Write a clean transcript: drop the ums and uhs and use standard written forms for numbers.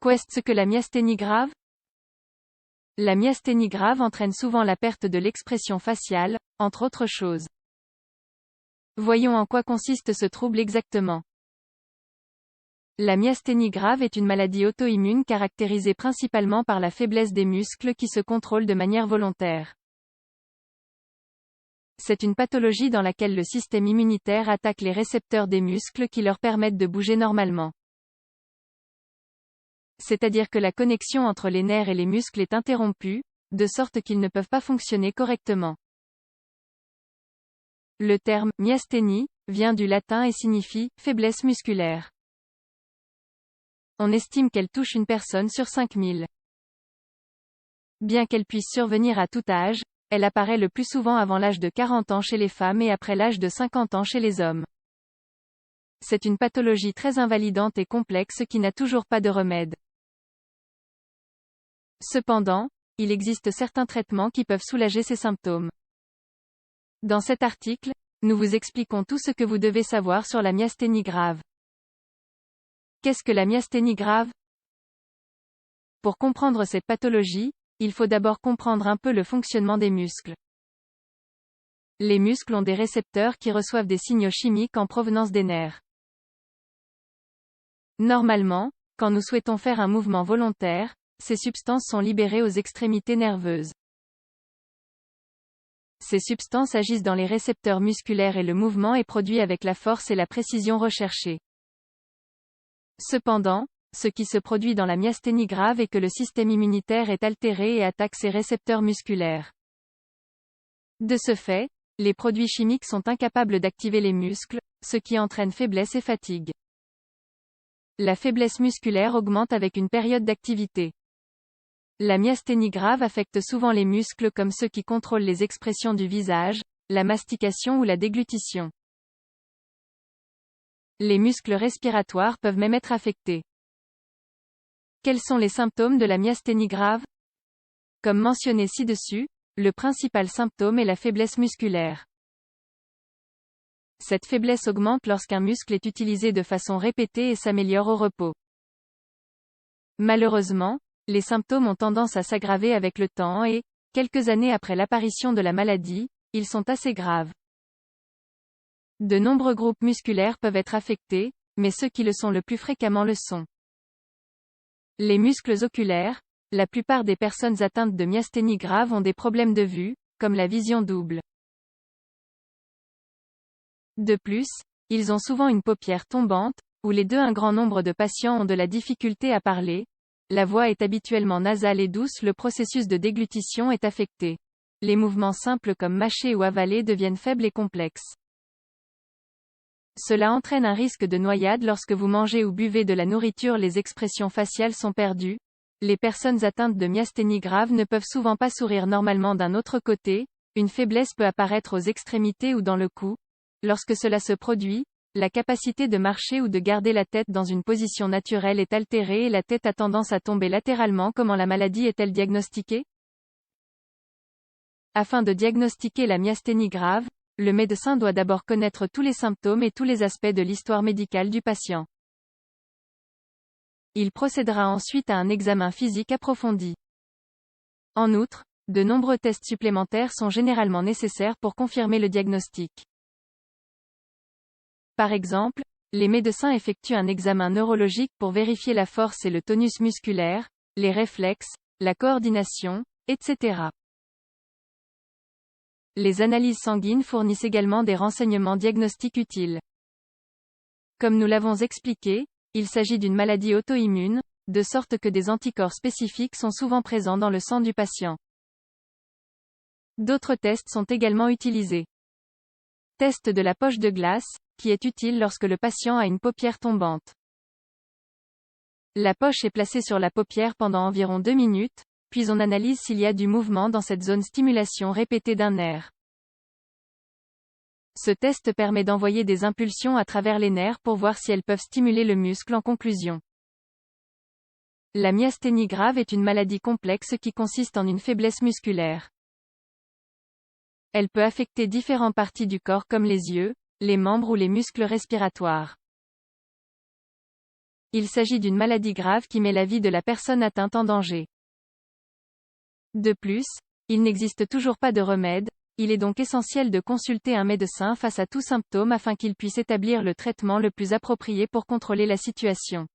Qu'est-ce que la myasthénie grave? La myasthénie grave entraîne souvent la perte de l'expression faciale, entre autres choses. Voyons en quoi consiste ce trouble exactement. La myasthénie grave est une maladie auto-immune caractérisée principalement par la faiblesse des muscles qui se contrôlent de manière volontaire. C'est une pathologie dans laquelle le système immunitaire attaque les récepteurs des muscles qui leur permettent de bouger normalement. C'est-à-dire que la connexion entre les nerfs et les muscles est interrompue, de sorte qu'ils ne peuvent pas fonctionner correctement. Le terme « myasthénie » vient du latin et signifie « faiblesse musculaire ». On estime qu'elle touche une personne sur 5000. Bien qu'elle puisse survenir à tout âge, elle apparaît le plus souvent avant l'âge de 40 ans chez les femmes et après l'âge de 50 ans chez les hommes. C'est une pathologie très invalidante et complexe qui n'a toujours pas de remède. Cependant, il existe certains traitements qui peuvent soulager ces symptômes. Dans cet article, nous vous expliquons tout ce que vous devez savoir sur la myasthénie grave. Qu'est-ce que la myasthénie grave? Pour comprendre cette pathologie, il faut d'abord comprendre un peu le fonctionnement des muscles. Les muscles ont des récepteurs qui reçoivent des signaux chimiques en provenance des nerfs. Normalement, quand nous souhaitons faire un mouvement volontaire, ces substances sont libérées aux extrémités nerveuses. Ces substances agissent dans les récepteurs musculaires et le mouvement est produit avec la force et la précision recherchées. Cependant, ce qui se produit dans la myasthénie grave est que le système immunitaire est altéré et attaque ces récepteurs musculaires. De ce fait, les produits chimiques sont incapables d'activer les muscles, ce qui entraîne faiblesse et fatigue. La faiblesse musculaire augmente avec une période d'activité. La myasthénie grave affecte souvent les muscles comme ceux qui contrôlent les expressions du visage, la mastication ou la déglutition. Les muscles respiratoires peuvent même être affectés. Quels sont les symptômes de la myasthénie grave? Comme mentionné ci-dessus, le principal symptôme est la faiblesse musculaire. Cette faiblesse augmente lorsqu'un muscle est utilisé de façon répétée et s'améliore au repos. Malheureusement, les symptômes ont tendance à s'aggraver avec le temps et, quelques années après l'apparition de la maladie, ils sont assez graves. De nombreux groupes musculaires peuvent être affectés, mais ceux qui le sont le plus fréquemment le sont. Les muscles oculaires. La plupart des personnes atteintes de myasthénie grave ont des problèmes de vue, comme la vision double. De plus, ils ont souvent une paupière tombante, ou les deux. Un grand nombre de patients ont de la difficulté à parler. La voix est habituellement nasale et douce. Le processus de déglutition est affecté. Les mouvements simples comme mâcher ou avaler deviennent faibles et complexes. Cela entraîne un risque de noyade lorsque vous mangez ou buvez de la nourriture. Les expressions faciales sont perdues. Les personnes atteintes de myasthénie grave ne peuvent souvent pas sourire normalement. D'un autre côté, une faiblesse peut apparaître aux extrémités ou dans le cou. Lorsque cela se produit, la capacité de marcher ou de garder la tête dans une position naturelle est altérée et la tête a tendance à tomber latéralement. Comment la maladie est-elle diagnostiquée? Afin de diagnostiquer la myasthénie grave, le médecin doit d'abord connaître tous les symptômes et tous les aspects de l'histoire médicale du patient. Il procédera ensuite à un examen physique approfondi. En outre, de nombreux tests supplémentaires sont généralement nécessaires pour confirmer le diagnostic. Par exemple, les médecins effectuent un examen neurologique pour vérifier la force et le tonus musculaire, les réflexes, la coordination, etc. Les analyses sanguines fournissent également des renseignements diagnostiques utiles. Comme nous l'avons expliqué, il s'agit d'une maladie auto-immune, de sorte que des anticorps spécifiques sont souvent présents dans le sang du patient. D'autres tests sont également utilisés. Test de la poche de glace, qui est utile lorsque le patient a une paupière tombante. La poche est placée sur la paupière pendant environ 2 minutes, puis on analyse s'il y a du mouvement dans cette zone. Stimulation répétée d'un nerf. Ce test permet d'envoyer des impulsions à travers les nerfs pour voir si elles peuvent stimuler le muscle. En conclusion, la myasthénie grave est une maladie complexe qui consiste en une faiblesse musculaire. Elle peut affecter différentes parties du corps comme les yeux, les membres ou les muscles respiratoires. Il s'agit d'une maladie grave qui met la vie de la personne atteinte en danger. De plus, il n'existe toujours pas de remède, il est donc essentiel de consulter un médecin face à tout symptôme afin qu'il puisse établir le traitement le plus approprié pour contrôler la situation.